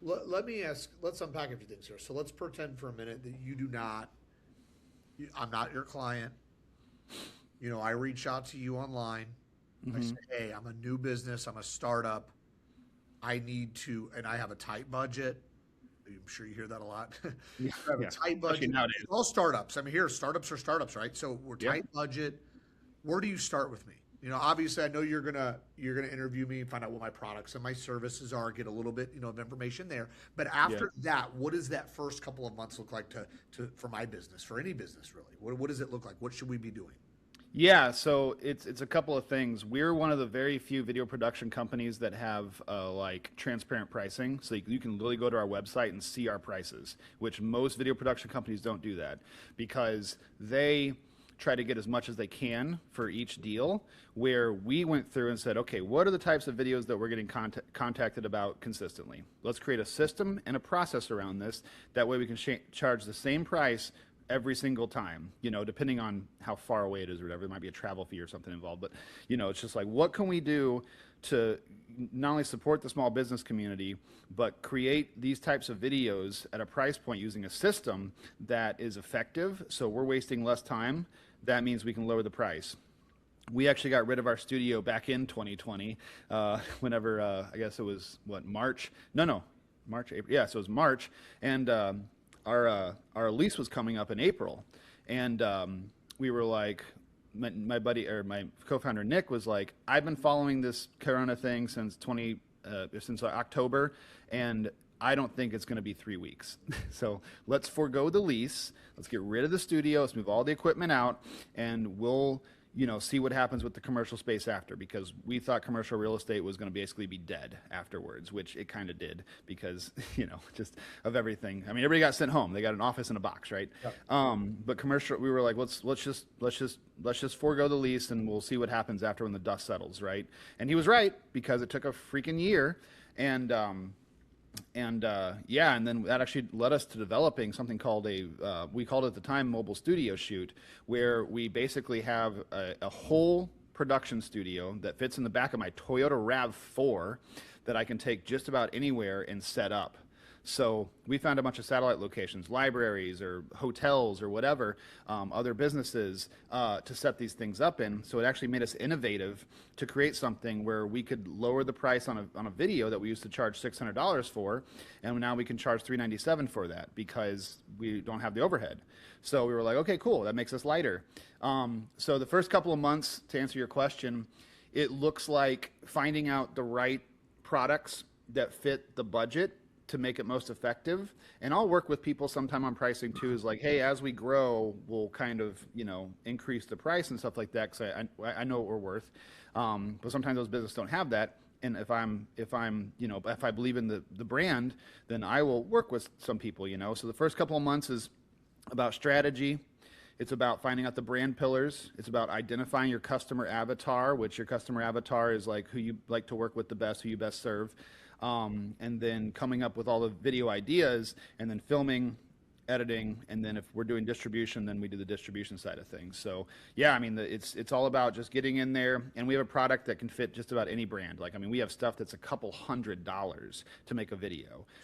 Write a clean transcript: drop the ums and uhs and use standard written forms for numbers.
Let me ask, let's unpack a few things here. So let's pretend for a minute that you do not, I'm not your client. I reach out to you online. I say, Hmm. hey, I'm a new business, I'm a startup. I need to, and I have a tight budget. I'm sure you hear that a lot. Yeah, I have a yeah, tight especially budget. nowadays. All startups. I mean, here, startups are startups, right? So we're Yep. tight budget. Where do you start with me? Obviously, I know you're gonna interview me and find out what my products and my services are, get a little bit, of information there. But Yeah. after that, what does that first couple of months look like to for my business, for any business really? What does it look like? What should we be doing? Yeah, so it's a couple of things. We're one of the very few video production companies that have like transparent pricing, so you can literally go to our website and see our prices, which most video production companies don't do that because they try to get as much as they can for each deal. Where we went through and said, okay, what are the types of videos that we're getting contacted about consistently? Let's create a system and a process around this. That way we can charge the same price every single time, depending on how far away it is or whatever. There might be a travel fee or something involved, but it's just like, what can we do to not only support the small business community, but create these types of videos at a price point using a system that is effective. So we're wasting less time. That means we can lower the price. We actually got rid of our studio back in 2020, whenever, I guess it was what, March? No, March, April. Yeah, so it was March. And our lease was coming up in April. And we were like, my buddy or my co-founder Nick was like, I've been following this Corona thing since October, and I don't think it's going to be 3 weeks. So let's forego the lease. Let's get rid of the studio. Let's move all the equipment out, and we'll see what happens with the commercial space after, because we thought commercial real estate was going to basically be dead afterwards, which it kind of did because, just of everything. I mean, everybody got sent home. They got an office in a box, right? Yep. But commercial, we were like, let's just forego the lease and we'll see what happens after when the dust settles, right? And he was right because it took a freaking year. And then that actually led us to developing something called we called it at the time mobile studio shoot, where we basically have a whole production studio that fits in the back of my Toyota RAV4 that I can take just about anywhere and set up. So we found a bunch of satellite locations, libraries or hotels or whatever, other businesses to set these things up in. So it actually made us innovative to create something where we could lower the price on a video that we used to charge $600 for, and now we can charge $397 for that because we don't have the overhead. So we were like, okay, cool, that makes us lighter. So the first couple of months, to answer your question, it looks like finding out the right products that fit the budget to make it most effective. And I'll work with people sometime on pricing too, is like, hey, as we grow, we'll kind of, increase the price and stuff like that, because I know what we're worth. But sometimes those businesses don't have that. And if I believe in the brand, then I will work with some people. So the first couple of months is about strategy. It's about finding out the brand pillars. It's about identifying your customer avatar, which your customer avatar is like who you like to work with the best, who you best serve. And then coming up with all the video ideas, and then filming, editing, and then if we're doing distribution, then we do the distribution side of things. So yeah, I mean, it's all about just getting in there, and we have a product that can fit just about any brand. Like, I mean, we have stuff that's a couple $100 to make a video.